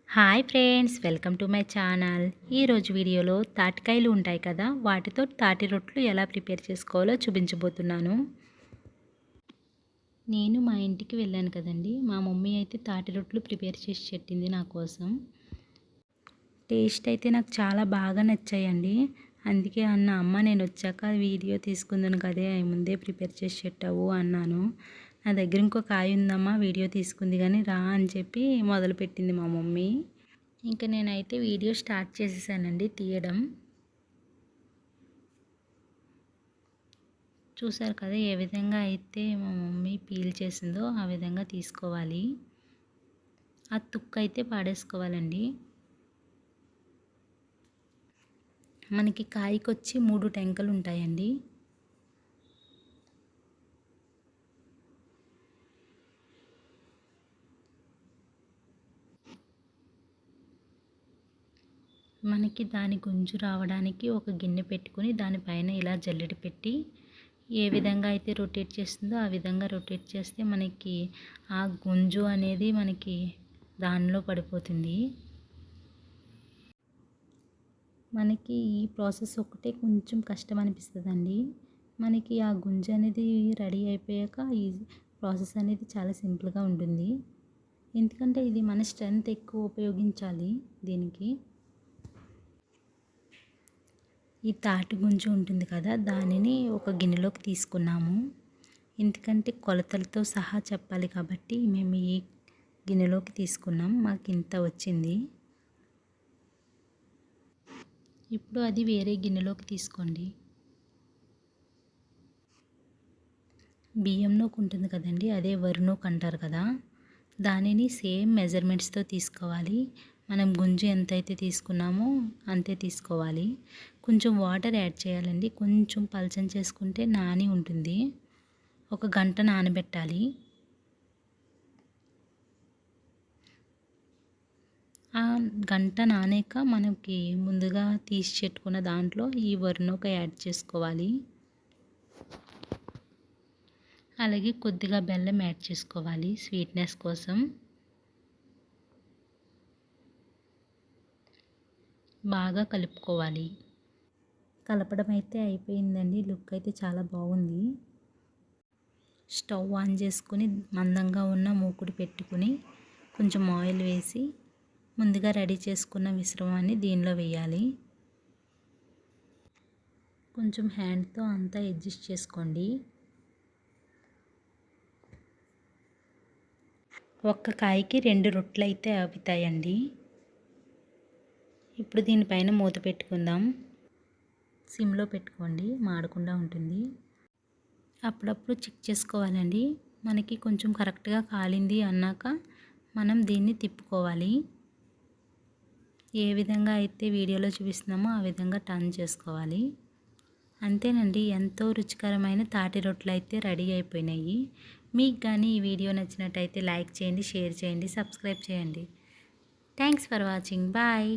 Hi friends, welcome to my channel. ఈరోజు వీడియోలో తాటికాయలు ఉంటాయి కదా, వాటితో తాటి రొట్లు ఎలా ప్రిపేర్ చేసుకోవాలో చూపించబోతున్నాను. నేను మా ఇంటికి వెళ్ళాను కదండి, మా మమ్మీ అయితే తాటి రొట్లు ప్రిపేర్ చేసి పెట్టింది నా కోసం. టేస్ట్ అయితే నాకు చాలా బాగా నచ్చాయండి. అందుకే అమ్మ నేను వచ్చాక వీడియో తీసుకుందును కదే, ముందే ప్రిపేర్ చేసి పెట్టావు అన్నాను. నా దగ్గర ఇంకో కాయ ఉందమ్మా, వీడియో తీసుకుంది కానీ రా అని చెప్పి మొదలుపెట్టింది మా మమ్మీ. ఇంకా నేనైతే వీడియో స్టార్ట్ చేసేసానండి తీయడం. చూసారు కదా ఏ విధంగా అయితే మా మమ్మీ పీల్ చేసిందో ఆ విధంగా తీసుకోవాలి. ఆ తుక్కు అయితే పాడేసుకోవాలండి. మనకి కాయకొచ్చి 3 టెంకలు ఉంటాయండి. మనకి దాని గుంజు రావడానికి ఒక గిన్నె పెట్టుకుని దానిపైన ఇలా జల్లెడ పెట్టి ఏ విధంగా అయితే రొటేట్ చేస్తుందో ఆ విధంగా రొటేట్ చేస్తే మనకి ఆ గుంజు అనేది మనకి దానిలో పడిపోతుంది. మనకి ఈ ప్రాసెస్ ఒకటే కొంచెం కష్టం అనిపిస్తుందండి. మనకి ఆ గుంజు అనేది రెడీ అయిపోయాక ఈ ప్రాసెస్ అనేది చాలా సింపుల్గా ఉంటుంది. ఎందుకంటే ఇది మన స్ట్రెంత్ ఎక్కువ ఉపయోగించాలి దీనికి. ఈ తాటి గుంజు ఉంటుంది కదా, దానిని ఒక గిన్నెలోకి తీసుకున్నాము. ఎందుకంటే కొలతలతో సహా చెప్పాలి కాబట్టి మేము ఈ గిన్నెలోకి తీసుకున్నాం. మాకు ఇంత వచ్చింది. ఇప్పుడు అది వేరే గిన్నెలోకి తీసుకోండి. బియ్యం నూక ఉంటుంది కదండి, అదే వరి నూక అంటారు కదా, దానిని సేమ్ మెజర్మెంట్స్తో తీసుకోవాలి. మనం గుంజు ఎంతైతే తీసుకున్నామో అంతే తీసుకోవాలి. కొంచెం వాటర్ యాడ్ చేయాలండి. కొంచెం పల్చని చేసుకుంటే నాని ఉంటుంది. 1 గంట నానబెట్టాలి. ఆ గంట నానాక మనకి ముందుగా తీసి పెట్టుకున్న దాంట్లో ఈ వరినూక యాడ్ చేసుకోవాలి. అలాగే కొద్దిగా బెల్లం యాడ్ చేసుకోవాలి స్వీట్నెస్ కోసం. బాగా కలుపుకోవాలి. కలపడం అయితే అయిపోయిందండి. లుక్ అయితే చాలా బాగుంది. స్టవ్ ఆన్ చేసుకుని మందంగా ఉన్న మూకుడు పెట్టుకుని కొంచెం ఆయిల్ వేసి ముందుగా రెడీ చేసుకున్న మిశ్రమాన్ని దీనిలో వేయాలి. కొంచెం హ్యాండ్తో అంతా అడ్జస్ట్ చేసుకోండి. ఒక్క కాయకి 2 రొట్టెలు అయితే అవుతాయండి. ఇప్పుడు దీనిపైన మూత పెట్టుకుందాం. సిమ్లో పెట్టుకోండి, మాడకుండా ఉంటుంది. అప్పుడప్పుడు చెక్ చేసుకోవాలండి. మనకి కొంచెం కరెక్ట్గా కాలింది అన్నాక మనం దీన్ని తిప్పుకోవాలి. ఏ విధంగా అయితే వీడియోలో చూపిస్తున్నామో ఆ విధంగా టర్న్ చేసుకోవాలి. అంతేనండి, ఎంతో రుచికరమైన తాటి రొట్టెలు అయితే రెడీ అయిపోయినాయి. మీకు కానీ ఈ వీడియో నచ్చినట్టయితే లైక్ చేయండి, షేర్ చేయండి, సబ్స్క్రైబ్ చేయండి. Thanks for watching. బాయ్.